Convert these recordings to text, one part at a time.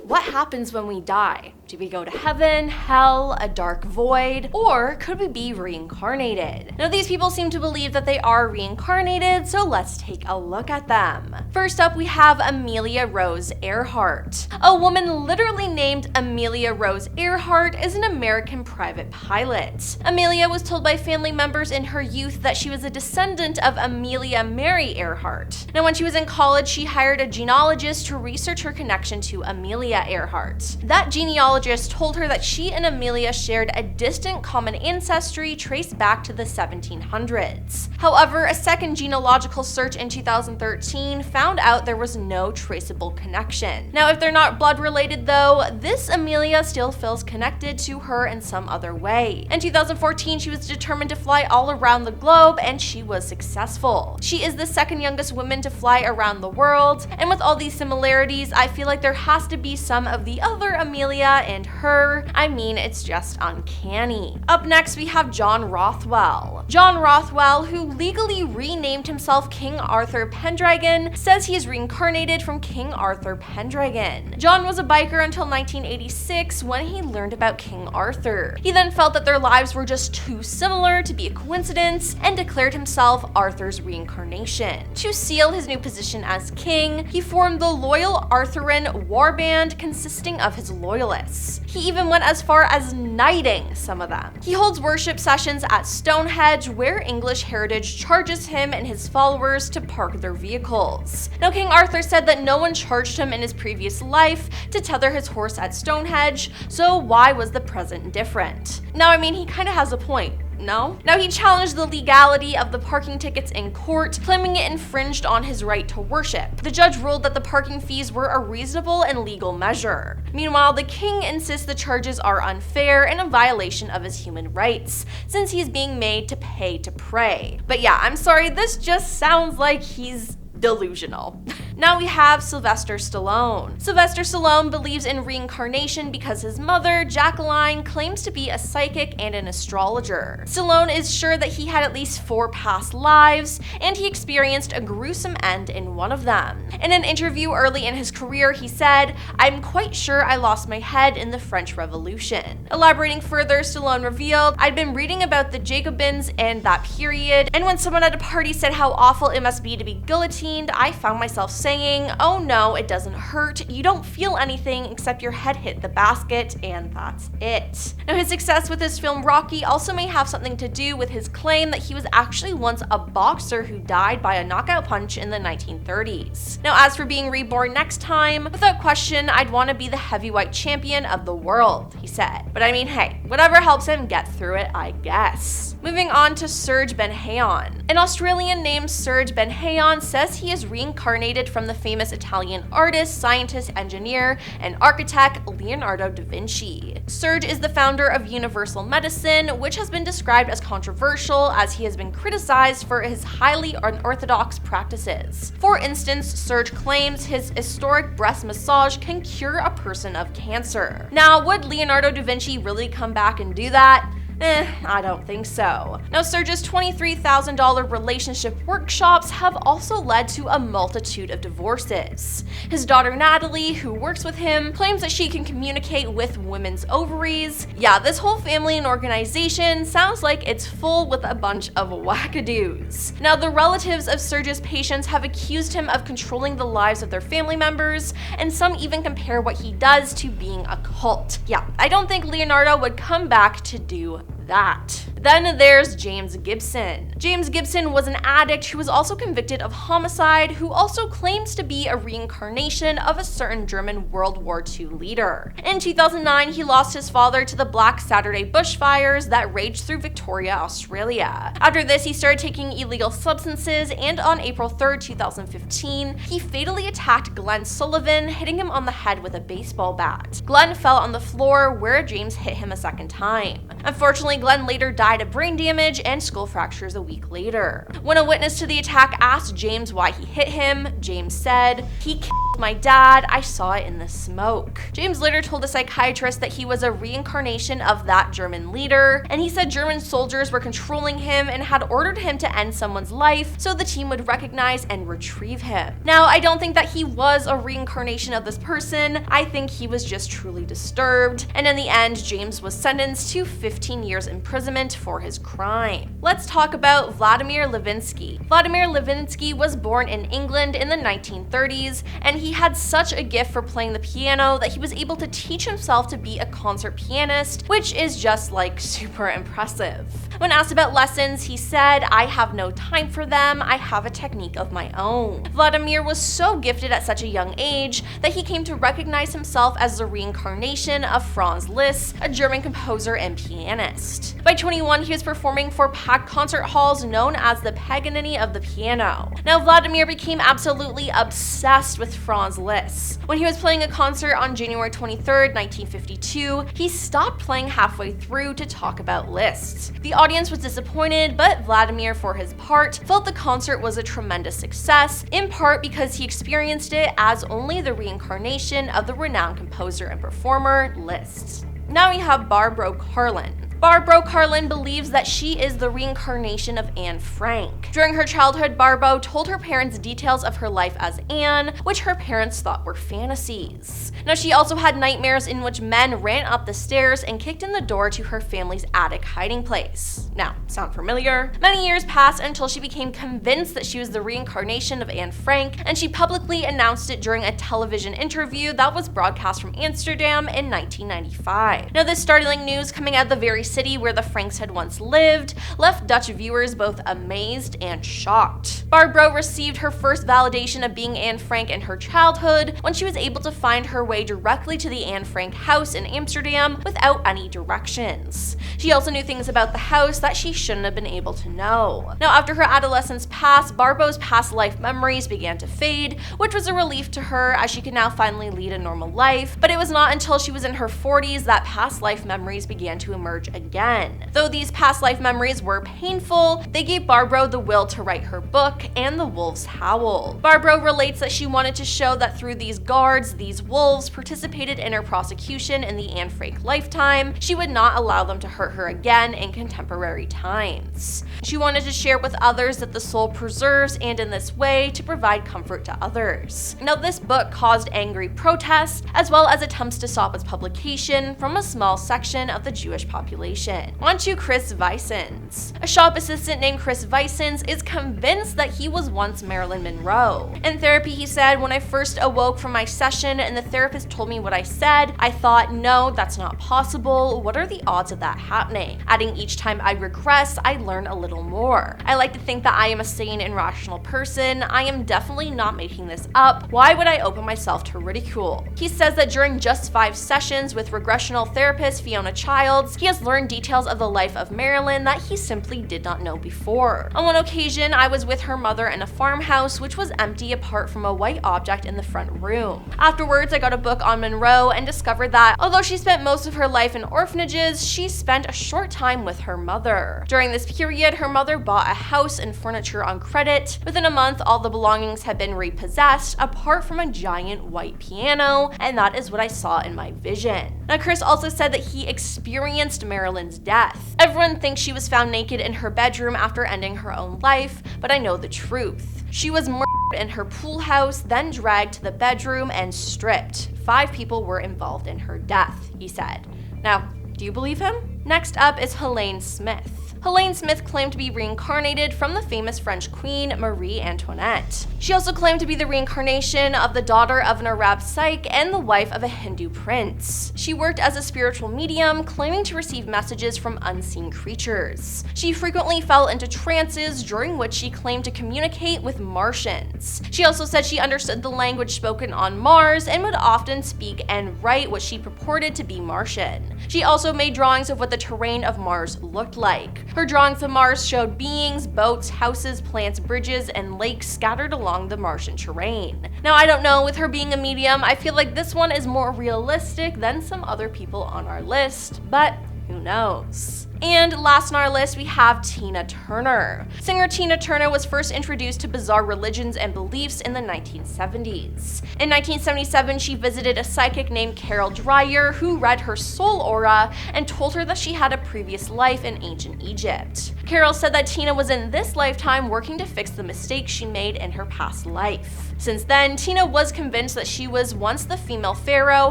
What happens when we die? Do we go to heaven, hell, a dark void, or could we be reincarnated? Now, these people seem to believe that they are reincarnated, so let's take a look at them. First up, we have Amelia Rose Earhart. A woman literally named Amelia Rose Earhart is an American private pilot. Amelia was told by family members in her youth that she was a descendant of Amelia Mary Earhart. Now, when she was in college, she hired a genealogist to research her connection to Amelia Earhart. That genealogist told her that she and Amelia shared a distant common ancestry traced back to the 1700s. However, a second genealogical search in 2013 found out there was no traceable connection. Now, if they're not blood related though, this Amelia still feels connected to her in some other way. In 2014, she was determined to fly all around the globe, and she was successful. She is the second youngest woman to fly around the world, and with all these similarities, I feel like there has to be some of the other Amelia and her. I mean, it's just uncanny. Up next, we have John Rothwell. John Rothwell, who legally renamed himself King Arthur Pendragon, says he is reincarnated from King Arthur Pendragon. John was a biker until 1986 when he learned about King Arthur. He then felt that their lives were just too similar to be a coincidence and declared himself Arthur's reincarnation. To seal his new position as king, he formed the Loyal Arthurian warband consisting of his loyalists. He even went as far as knighting some of them. He holds worship sessions at Stonehenge, where English heritage charges him and his followers to park their vehicles. Now, King Arthur said that no one charged him in his previous life to tether his horse at Stonehenge, so why was the present different? Now, I mean, he kind of has a point. No? Now, he challenged the legality of the parking tickets in court, claiming it infringed on his right to worship. The judge ruled that the parking fees were a reasonable and legal measure. Meanwhile, the king insists the charges are unfair and a violation of his human rights, since he's being made to pay to pray. But yeah, I'm sorry, this just sounds like he's delusional. Now we have Sylvestre Stallone. Sylvestre Stallone believes in reincarnation because his mother, Jacqueline, claims to be a psychic and an astrologer. Stallone is sure that he had at least 4 past lives, and he experienced a gruesome end in one of them. In an interview early in his career, he said, "I'm quite sure I lost my head in the French Revolution." Elaborating further, Stallone revealed, "I'd been reading about the Jacobins and that period, and when someone at a party said how awful it must be to be guillotined, I found myself saying, 'Oh no, it doesn't hurt. You don't feel anything except your head hit the basket, and that's it.'" Now, his success with his film Rocky also may have something to do with his claim that he was actually once a boxer who died by a knockout punch in the 1930s. Now, as for being reborn next time, without question, I'd want to be the heavyweight champion of the world, he said. But I mean, hey, whatever helps him get through it, I guess. Moving on to Serge Benhayon. An Australian named Serge Benhayon says he is reincarnated from the famous Italian artist, scientist, engineer, and architect Leonardo da Vinci. Serge is the founder of Universal Medicine, which has been described as controversial as he has been criticized for his highly unorthodox practices. For instance, Serge claims his historic breast massage can cure a person of cancer. Now, would Leonardo da Vinci really come back and do that? I don't think so. Now, Serge's $23,000 relationship workshops have also led to a multitude of divorces. His daughter Natalie, who works with him, claims that she can communicate with women's ovaries. Yeah, this whole family and organization sounds like it's full with a bunch of wackadoos. Now, the relatives of Serge's patients have accused him of controlling the lives of their family members, and some even compare what he does to being a cult. Yeah, I don't think Leonardo would come back to do that. Then there's James Gibson. James Gibson was an addict who was also convicted of homicide, who also claims to be a reincarnation of a certain German World War II leader. In 2009, he lost his father to the Black Saturday bushfires that raged through Victoria, Australia. After this, he started taking illegal substances, and on April 3rd, 2015, he fatally attacked Glenn Sullivan, hitting him on the head with a baseball bat. Glenn fell on the floor, where James hit him a second time. Unfortunately, Glenn later died of brain damage and skull fractures a week later. When a witness to the attack asked James why he hit him, James said, "He killed my dad, I saw it in the smoke. James later told a psychiatrist that he was a reincarnation of that German leader, and he said German soldiers were controlling him and had ordered him to end someone's life so the team would recognize and retrieve him. Now, I don't think that he was a reincarnation of this person. I think he was just truly disturbed, and in the end, James was sentenced to 15 years imprisonment for his crime. Let's talk about Vladamir Lavinski. Vladimir Lavinski was born in England in the 1930s, and he had such a gift for playing the piano that he was able to teach himself to be a concert pianist, which is just like super impressive. When asked about lessons, he said, "I have no time for them, I have a technique of my own." Vladimir was so gifted at such a young age that he came to recognize himself as the reincarnation of Franz Liszt, a German composer and pianist. By 21, he was performing for packed concert halls known as the Paganini of the piano. Now, Vladimir became absolutely obsessed with Franz Liszt. When he was playing a concert on January 23rd, 1952, he stopped playing halfway through to talk about Liszt. The audience was disappointed, but Vladimir, for his part, felt the concert was a tremendous success, in part because he experienced it as only the reincarnation of the renowned composer and performer, Liszt. Now we have Barbro Karlen. Barbro Karlen believes that she is the reincarnation of Anne Frank. During her childhood, Barbro told her parents details of her life as Anne, which her parents thought were fantasies. Now, she also had nightmares in which men ran up the stairs and kicked in the door to her family's attic hiding place. Now, sound familiar? Many years passed until she became convinced that she was the reincarnation of Anne Frank, and she publicly announced it during a television interview that was broadcast from Amsterdam in 1995. Now, this startling news, coming out of the very city where the Franks had once lived, left Dutch viewers both amazed and shocked. Barbro received her first validation of being Anne Frank in her childhood when she was able to find her way directly to the Anne Frank house in Amsterdam without any directions. She also knew things about the house that she shouldn't have been able to know. Now, after her adolescence passed, Barbro's past life memories began to fade, which was a relief to her as she could now finally lead a normal life, but it was not until she was in her 40s that past life memories began to emerge again. Though these past life memories were painful, they gave Barbro the will to write her book, And the Wolves Howl. Barbro relates that she wanted to show that through these guards, these wolves participated in her prosecution in the Anne Frank lifetime, she would not allow them to hurt her again in contemporary times. She wanted to share with others that the soul preserves, and in this way to provide comfort to others. Now, this book caused angry protests as well as attempts to stop its publication from a small section of the Jewish population. On to Chris Vicens. A shop assistant named Chris Vicens is convinced that he was once Marilyn Monroe. In therapy, he said, "When I first awoke from my session and the therapist told me what I said, I thought, no, that's not possible. What are the odds of that happening?" Adding, "Each time I regress, I learn a little more. I like to think that I am a sane and rational person. I am definitely not making this up. Why would I open myself to ridicule?" He says that during just 5 sessions with regressional therapist Fiona Childs, he has learned details of the life of Marilyn that he simply did not know before. "On one occasion, I was with her mother in a farmhouse which was empty apart from a white object in the front room. Afterwards, I got a book on Monroe and discovered that although she spent most of her life in orphanages, she spent a short time with her mother. During this period, her mother bought a house and furniture on credit. Within a month, all the belongings had been repossessed apart from a giant white piano, and that is what I saw in my vision." Now, Chris also said that he experienced Marilyn's death. "Everyone thinks she was found naked in her bedroom after ending her own life, but I know the truth. She was murdered in her pool house, then dragged to the bedroom and stripped. 5 people were involved in her death," he said. Now, do you believe him? Next up is Helan Smith. Helan Smith claimed to be reincarnated from the famous French queen Marie Antoinette. She also claimed to be the reincarnation of the daughter of an Arab Sikh and the wife of a Hindu prince. She worked as a spiritual medium, claiming to receive messages from unseen creatures. She frequently fell into trances during which she claimed to communicate with Martians. She also said she understood the language spoken on Mars and would often speak and write what she purported to be Martian. She also made drawings of what the terrain of Mars looked like. Her drawings of Mars showed beings, boats, houses, plants, bridges, and lakes scattered along the Martian terrain. Now, I don't know, with her being a medium, I feel like this one is more realistic than some other people on our list, but who knows? And last on our list, we have Tina Turner. Singer Tina Turner was first introduced to bizarre religions and beliefs in the 1970s. In 1977, she visited a psychic named Carol Dreyer, who read her soul aura and told her that she had a previous life in ancient Egypt. Carol said that Tina was in this lifetime working to fix the mistakes she made in her past life. Since then, Tina was convinced that she was once the female pharaoh,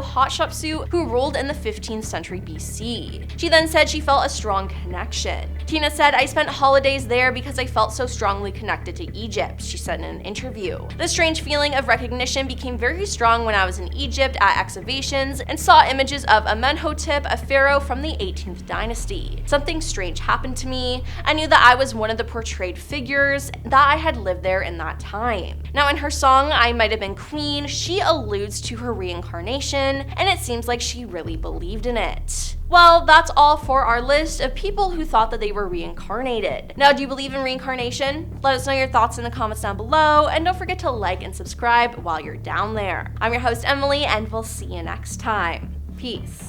Hatshepsut, who ruled in the 15th century BC. She then said she felt a strong connection. Tina said, "I spent holidays there because I felt so strongly connected to Egypt," she said in an interview. This strange feeling of recognition became very strong when I was in Egypt at excavations and saw images of Amenhotep, a pharaoh from the 18th dynasty. Something strange happened to me. I knew that I was one of the portrayed figures, that I had lived there in that time. Now in her song, I Might Have Been Queen, she alludes to her reincarnation, and it seems like she really believed in it. Well, that's all for our list of people who thought that they were reincarnated. Now, do you believe in reincarnation? Let us know your thoughts in the comments down below, and don't forget to like and subscribe while you're down there. I'm your host, Emily, and we'll see you next time. Peace.